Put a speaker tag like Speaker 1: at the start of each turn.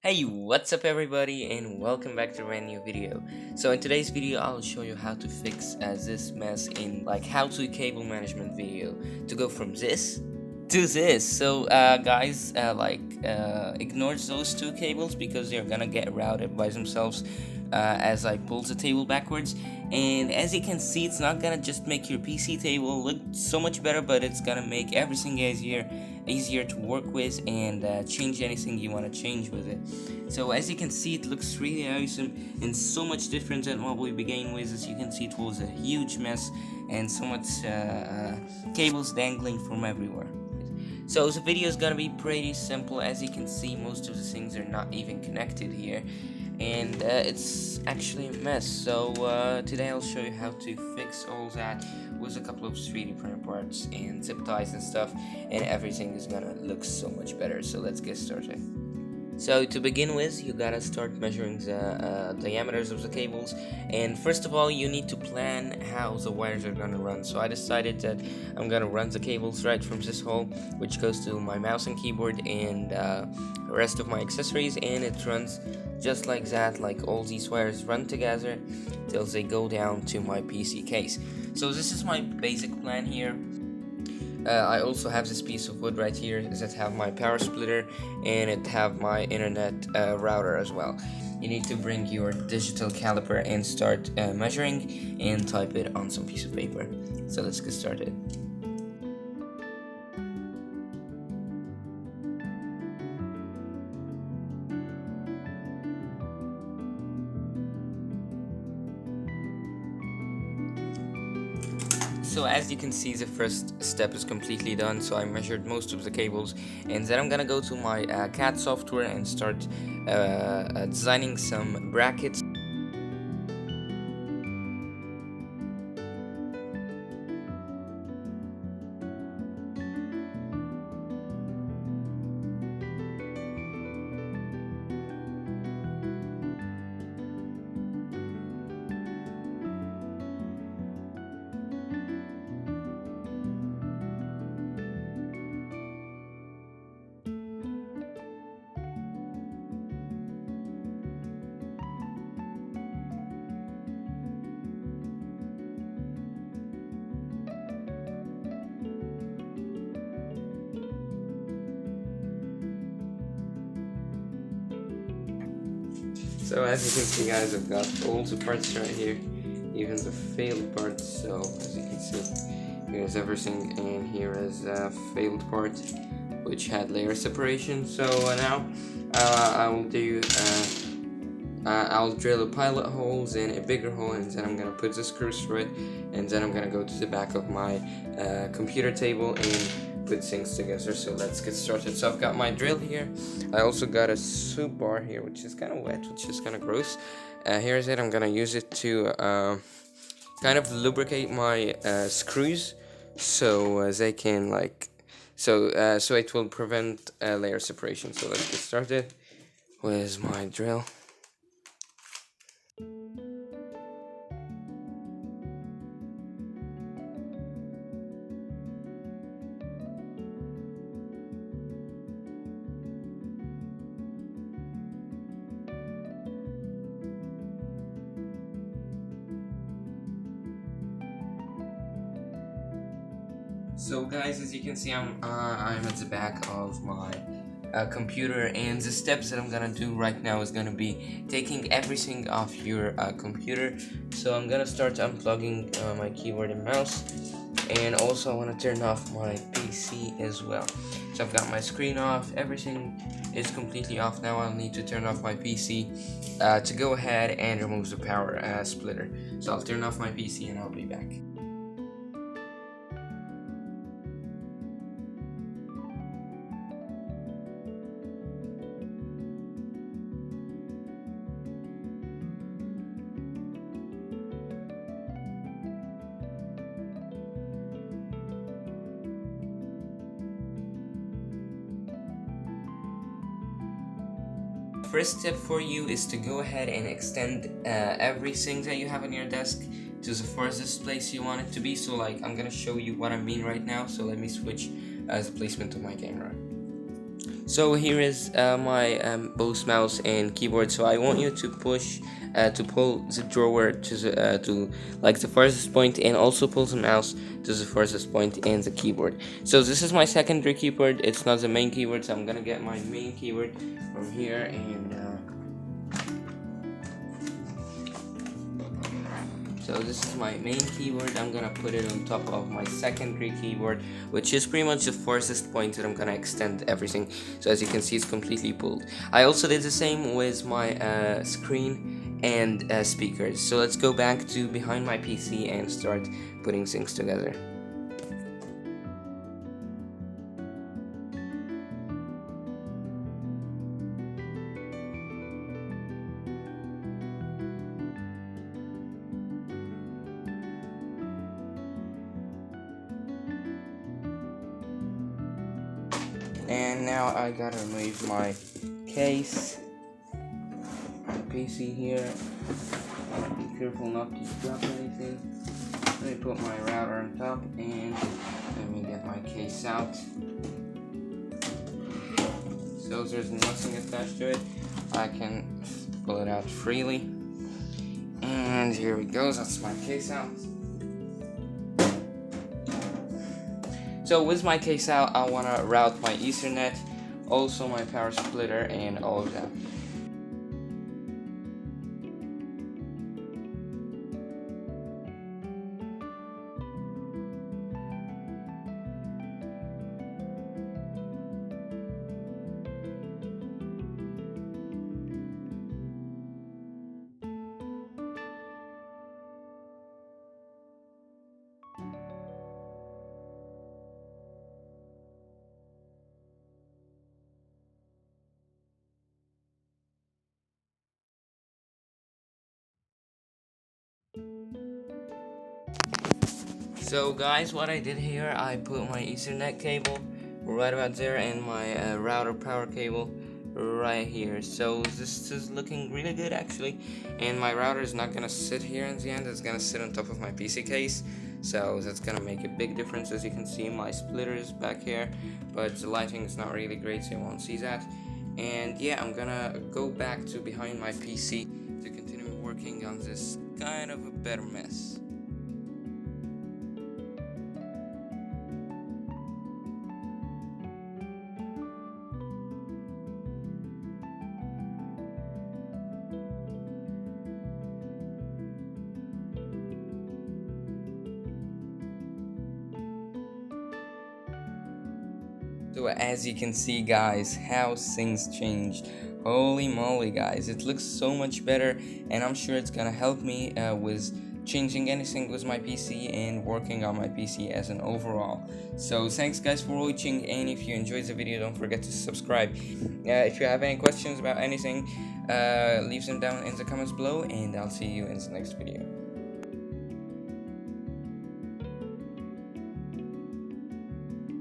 Speaker 1: Hey, what's up everybody, and welcome back to a brand new video. So in today's video I'll show you how to fix this mess in how to cable management video to go from this to this. So guys, ignore those two cables because they're gonna get routed by themselves as I pull the table backwards. And as you can see, it's not gonna just make your PC table look so much better, but it's gonna make everything easier to work with and change anything you want to change with it. So as you can see, it looks really awesome and so much different than what we began with. As you can see, it was a huge mess and so much cables dangling from everywhere. So the video is gonna be pretty simple. As you can see, most of the things are not even connected here, and it's actually a mess. So today I'll show you how to fix all that with a couple of 3D printer parts and zip ties and stuff, and everything is gonna look so much better. So let's get started. So to begin with, you gotta start measuring the diameters of the cables, and first of all you need to plan how the wires are gonna run. So I decided that I'm gonna run the cables right from this hole, which goes to my mouse and keyboard and the rest of my accessories, and it runs just like that, like all these wires run together till they go down to my PC case. So this is my basic plan here. I also have this piece of wood right here that have my power splitter, and it have my internet router as well. You need to bring your digital caliper and start measuring and type it on some piece of paper. So let's get started. So as you can see, the first step is completely done. So I measured most of the cables, and then I'm gonna go to my CAD software and start designing some brackets. So as you can see, guys, I've got all the parts right here, even the failed parts. So as you can see, here's everything, and here is a failed part which had layer separation. So now I'll drill a pilot holes and a bigger hole, and then I'm gonna put the screws through it, and then I'm gonna go to the back of my computer table and put things together. So let's get started. So I've got my drill here. I also got a soup bar here, which is kind of wet, which is kind of gross. Here's it. I'm gonna use it to kind of lubricate my screws, so they can so it will prevent layer separation. So let's get started with my drill. So guys, as you can see, I'm at the back of my computer, and the steps that I'm gonna do right now is gonna be taking everything off your computer. So I'm gonna start unplugging my keyboard and mouse, and also I want to turn off my PC as well. So I've got my screen off, everything is completely off. Now I'll need to turn off my PC to go ahead and remove the power splitter. So I'll turn off my PC and I'll be back. First step for you is to go ahead and extend everything that you have on your desk to the furthest place you want it to be. So I'm gonna show you what I mean right now. So let me switch the placement of my camera. So here is my both mouse and keyboard. So I want you to pull the drawer to like the furthest point, and also pull the mouse to the furthest point in the keyboard. So this is my secondary keyboard. It's not the main keyboard. So I'm gonna get my main keyboard from here, and so this is my main keyboard. I'm gonna put it on top of my secondary keyboard, which is pretty much the furthest point that I'm gonna extend everything. So as you can see, it's completely pulled. I also did the same with my screen and speakers. So let's go back to behind my PC and start putting things together. And now I gotta remove my case, my PC here. Be careful not to drop anything. Let me put my router on top, and let me get my case out. So there's nothing attached to it. I can pull it out freely. And here we go, that's my case out. So with my case out, I want to route my Ethernet, also my power splitter, and all of that. So guys, what I did here, I put my Ethernet cable right about there, and my router power cable right here. So this is looking really good actually, and my router is not gonna sit here in the end, it's gonna sit on top of my PC case. So that's gonna make a big difference. As you can see, my splitter is back here, but the lighting is not really great, so you won't see that. And yeah, I'm gonna go back to behind my PC to continue working on this kind of a better mess. So as you can see guys, how things changed. Holy moly guys, it looks so much better, and I'm sure it's gonna help me with changing anything with my PC and working on my PC as an overall. So thanks guys for watching, and if you enjoyed the video, don't forget to subscribe. If you have any questions about anything, leave them down in the comments below, and I'll see you in the next video.